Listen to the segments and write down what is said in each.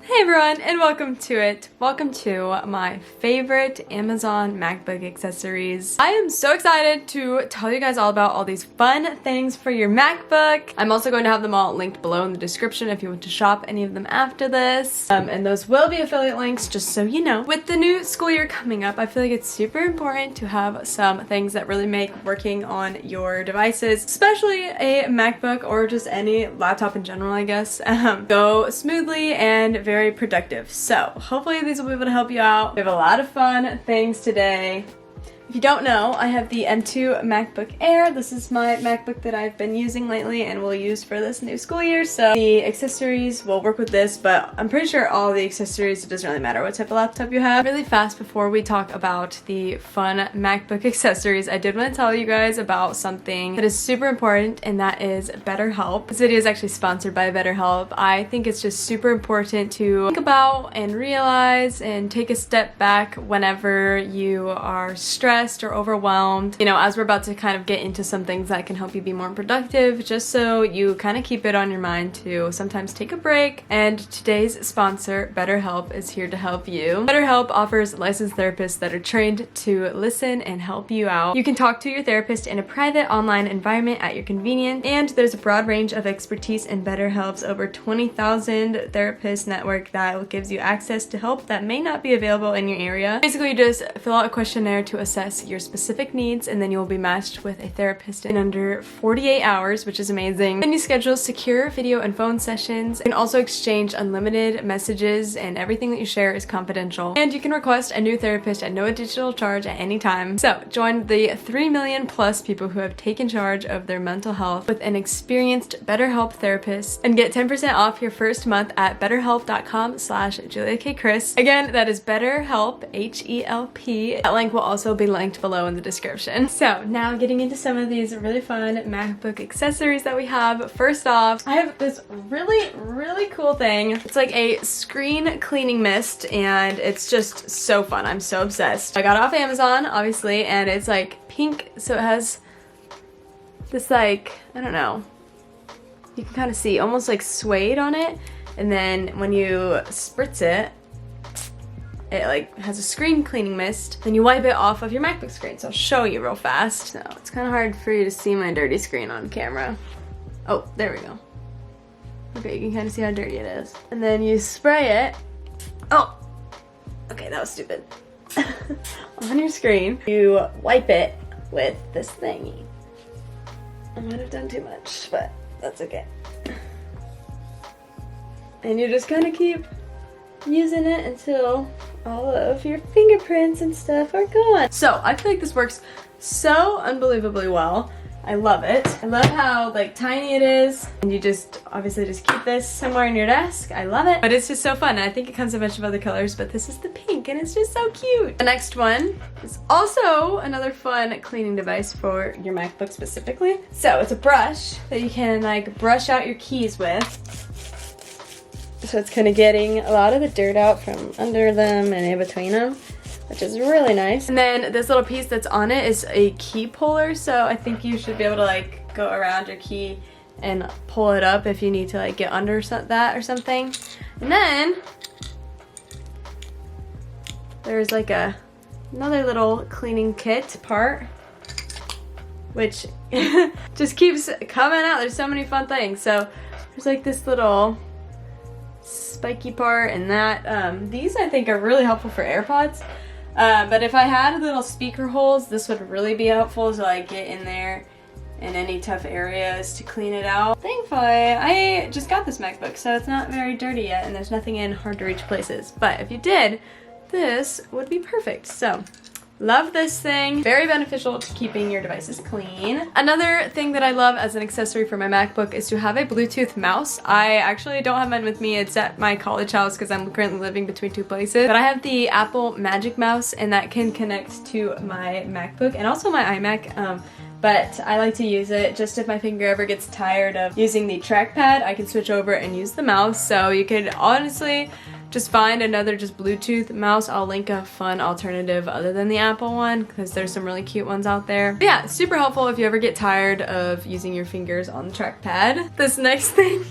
Hey everyone, and welcome to it. Welcome to my favorite Amazon MacBook accessories. I am so excited to tell you guys all about all these fun things for your MacBook. I'm also going to have them all linked below in the description if you want to shop any of them after this. And those will be affiliate links, just so you know. With the new school year coming up, I feel like it's super important to have some things that really make working on your devices, especially a MacBook or just any laptop in general, I guess, go smoothly and very productive. So hopefully these will be able to help you out. We have a lot of fun things today. If you don't know, I have the M2 MacBook Air. This is my MacBook that I've been using lately and will use for this new school year. So the accessories will work with this, but I'm pretty sure all the accessories, it doesn't really matter what type of laptop you have. Really fast before we talk about the fun MacBook accessories, I did want to tell you guys about something that is super important, and that is BetterHelp. This video is actually sponsored by BetterHelp. I think it's just super important to think about and realize and take a step back whenever you are stressed or overwhelmed. You know, as we're about to kind of get into some things that can help you be more productive, just so you kind of keep it on your mind to sometimes take a break. And today's sponsor, BetterHelp, is here to help you. BetterHelp offers licensed therapists that are trained to listen and help you out. You can talk to your therapist in a private online environment at your convenience, and there's a broad range of expertise in BetterHelp's over 20,000 therapist network that gives you access to help that may not be available in your area. Basically, you just fill out a questionnaire to assess your specific needs, and then you will be matched with a therapist in under 48 hours, which is amazing. Then you schedule secure video and phone sessions. You can also exchange unlimited messages, and everything that you share is confidential. And you can request a new therapist at no additional charge at any time. So join the 3 million plus people who have taken charge of their mental health with an experienced BetterHelp therapist, and get 10% off your first month at betterhelp.com/JuliaKCrist. Again, that is BetterHelp, H-E-L-P. That link will also be linked below in the description. So now getting into some of these really fun MacBook accessories that we have. First off, I have this really cool thing. It's like a screen cleaning mist, and it's just so fun. I'm so obsessed. I got it off Amazon, obviously, and it's like pink, so it has this, like, I don't know, you can kind of see almost like suede on it, and then when you spritz it, it like has a screen cleaning mist. Then you wipe it off of your MacBook screen. So I'll show you real fast. So it's kind of hard for you to see my dirty screen on camera. Oh, there we go. Okay, you can kind of see how dirty it is. And then you spray it. Oh, okay, that was stupid. On your screen, you wipe it with this thingy. I might have done too much, but that's okay. And you just kind of keep using it until all of your fingerprints and stuff are gone. So I feel like this works so unbelievably well. I love it. I love how like tiny it is, and you just obviously just keep this somewhere in your desk. I love it, but it's just so fun. I think it comes in a bunch of other colors, but this is the pink, and it's just so cute. The next one is also another fun cleaning device for your MacBook specifically. So it's a brush that you can like brush out your keys with. So it's kind of getting a lot of the dirt out from under them and in between them, which is really nice. And then this little piece that's on it is a key puller, so I think you should be able to like go around your key and pull it up if you need to like get under that or something. And then there's like another little cleaning kit part, which just keeps coming out. There's so many fun things. So there's like this little spiky part, and that these I think are really helpful for AirPods, but if I had little speaker holes, this would really be helpful to like get in there in any tough areas to clean it out. Thankfully, I just got this MacBook, so it's not very dirty yet, and there's nothing in hard to reach places, but if you did, this would be perfect. So love this thing. Very beneficial to keeping your devices clean. Another thing that I love as an accessory for my MacBook is to have a Bluetooth mouse. I actually don't have mine with me. It's at my college house because I'm currently living between two places. But I have the Apple Magic Mouse, and that can connect to my MacBook and also my iMac. But I like to use it just if my finger ever gets tired of using the trackpad, I can switch over and use the mouse. So you could honestly just find another just Bluetooth mouse. I'll link a fun alternative other than the Apple one because there's some really cute ones out there. But yeah, super helpful if you ever get tired of using your fingers on the trackpad. This next thing.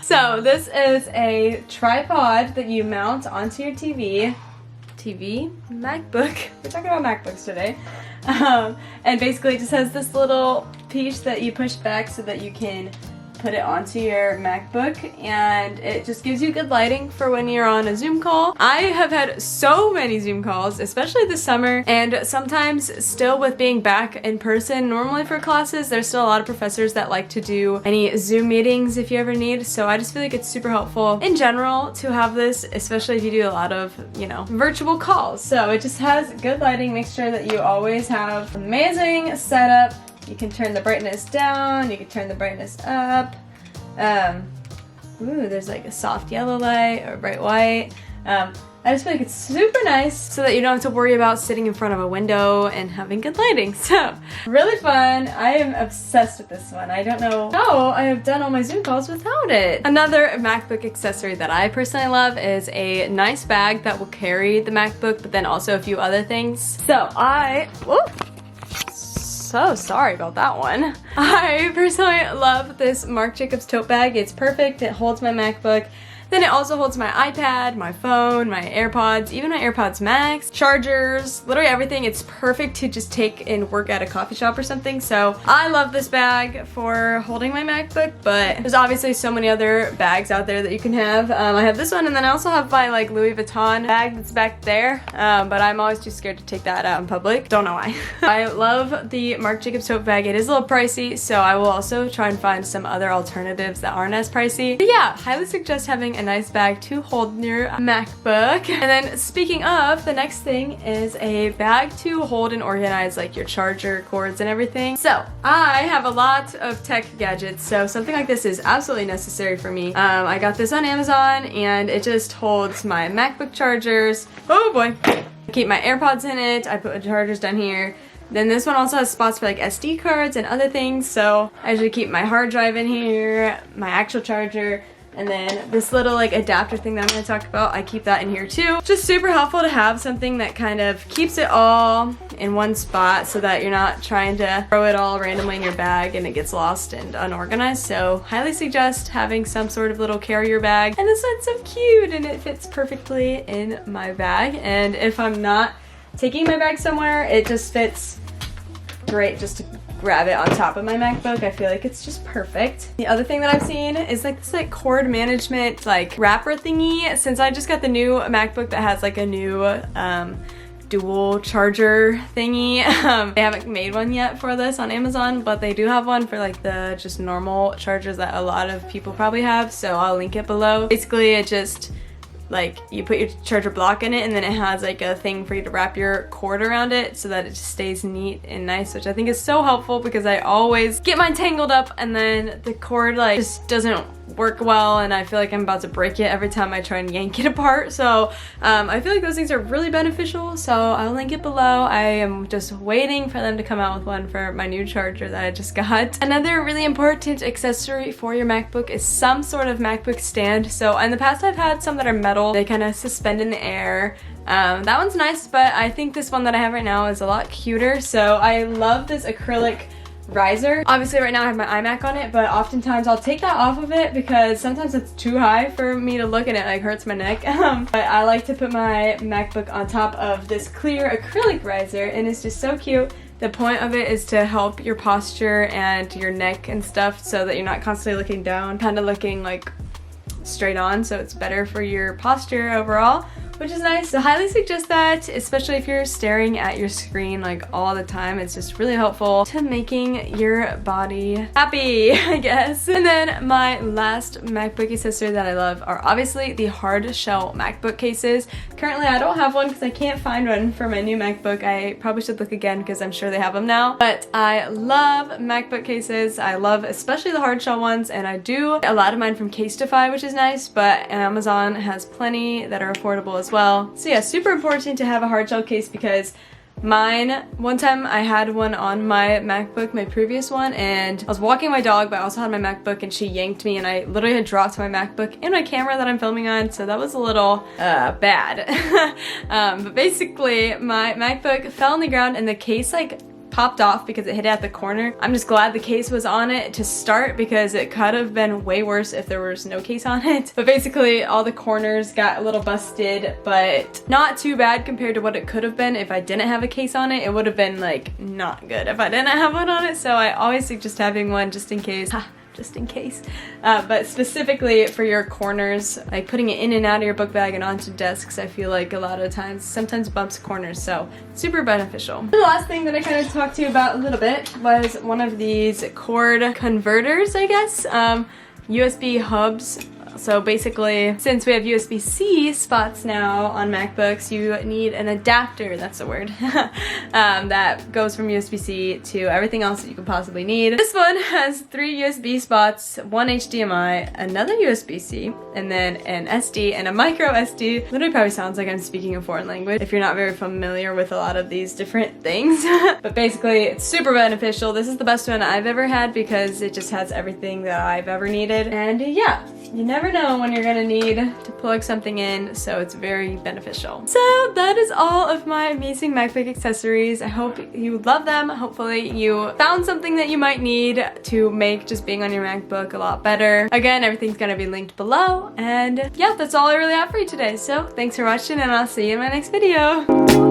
So this is a tripod that you mount onto your TV, MacBook. We're talking about MacBooks today. And basically it just has this little piece that you push back so that you can put it onto your MacBook, and it just gives you good lighting for when you're on a Zoom call. I have had so many Zoom calls, especially this summer, and sometimes still with being back in person normally for classes, there's still a lot of professors that like to do any Zoom meetings if you ever need, so I just feel like it's super helpful in general to have this, especially if you do a lot of, you know, virtual calls. So it just has good lighting, make sure that you always have amazing setup. You can turn the brightness down, you can turn the brightness up. Ooh, there's like a soft yellow light or bright white. I just feel like it's super nice so that you don't have to worry about sitting in front of a window and having good lighting. So, really fun. I am obsessed with this one. I don't know how I have done all my Zoom calls without it. Another MacBook accessory that I personally love is a nice bag that will carry the MacBook, but then also a few other things. So so sorry about that one. I personally love this Marc Jacobs tote bag. It's perfect. It holds my MacBook. Then it also holds my iPad, my phone, my AirPods, even my AirPods Max, chargers, literally everything. It's perfect to just take and work at a coffee shop or something. So I love this bag for holding my MacBook, but there's obviously so many other bags out there that you can have. I have this one, and then I also have my like Louis Vuitton bag that's back there, but I'm always too scared to take that out in public. Don't know why. I love the Marc Jacobs tote bag. It is a little pricey, so I will also try and find some other alternatives that aren't as pricey. But yeah, highly suggest having a nice bag to hold your MacBook. And then speaking of, the next thing is a bag to hold and organize like your charger cords and everything. So I have a lot of tech gadgets, so something like this is absolutely necessary for me. I got this on Amazon, and it just holds my MacBook chargers. Oh boy. I keep my AirPods in it. I put the chargers down here. Then this one also has spots for like SD cards and other things, so I usually keep my hard drive in here, my actual charger, and then this little like adapter thing that I'm going to talk about, I keep that in here too. Just super helpful to have something that kind of keeps it all in one spot so that you're not trying to throw it all randomly in your bag and it gets lost and unorganized. So highly suggest having some sort of little carrier bag. And this one's so cute and it fits perfectly in my bag. And if I'm not taking my bag somewhere, it just fits great just to grab it on top of my MacBook. I feel like it's just perfect. The other thing that I've seen is like this like cord management like wrapper thingy. Since I just got the new MacBook that has like a new dual charger thingy. They haven't made one yet for this on Amazon, but they do have one for like the just normal chargers that a lot of people probably have, so I'll link it below. Basically it just like you put your charger block in it, and then it has like a thing for you to wrap your cord around it so that it just stays neat and nice, which I think is so helpful because I always get mine tangled up and then the cord like just doesn't work well, and I feel like I'm about to break it every time I try and yank it apart. So I feel like those things are really beneficial, so I'll link it below. I am just waiting for them to come out with one for my new charger that I just got. Another really important accessory for your MacBook is some sort of MacBook stand. So in the past I've had some that are metal. They kind of suspend in the air. That one's nice, but I think this one that I have right now is a lot cuter. So I love this acrylic riser. Obviously right now I have my iMac on it, but oftentimes I'll take that off of it because sometimes it's too high for me to look, and it like hurts my neck. But I like to put my MacBook on top of this clear acrylic riser, and it's just so cute. The point of it is to help your posture and your neck and stuff so that you're not constantly looking down, kind of looking like straight on, so it's better for your posture overall, which is nice. So highly suggest that, especially if you're staring at your screen like all the time. It's just really helpful to making your body happy, I guess. And then my last MacBook accessory that I love are obviously the hard shell MacBook cases. Currently I don't have one because I can't find one for my new MacBook. I probably should look again because I'm sure they have them now. But I love MacBook cases. I love especially the hard shell ones, and I do a lot of mine from Casetify, which is nice, but Amazon has plenty that are affordable as well. So yeah, super important to have a hard shell case because mine, one time I had one on my MacBook, my previous one, and I was walking my dog, but I also had my MacBook, and she yanked me, and I literally had dropped my MacBook and my camera that I'm filming on, so that was a little bad. But basically my MacBook fell on the ground and the case like popped off because it hit at the corner. I'm just glad the case was on it to start because it could have been way worse if there was no case on it. But basically all the corners got a little busted, but not too bad compared to what it could have been if I didn't have a case on it. It would have been like not good if I didn't have one on it, so I always suggest having one just in case. Just in case. But specifically for your corners, like putting it in and out of your book bag and onto desks, I feel like a lot of times, sometimes bumps corners, so super beneficial. The last thing that I kind of talked to you about a little bit was one of these cord converters, I guess, USB hubs. So basically, since we have USB-C spots now on MacBooks, you need an adapter, that's the word, that goes from USB-C to everything else that you could possibly need. This one has 3 USB spots, 1 HDMI, another USB-C, and then an SD and a micro SD. Literally probably sounds like I'm speaking a foreign language if you're not very familiar with a lot of these different things. But basically, it's super beneficial. This is the best one I've ever had because it just has everything that I've ever needed. And yeah, you never know when you're gonna need to plug something in, so it's very beneficial. So that is all of my amazing MacBook accessories. I hope you love them. Hopefully you found something that you might need to make just being on your MacBook a lot better. Again, everything's gonna be linked below, and yeah, that's all I really have for you today. So thanks for watching, and I'll see you in my next video.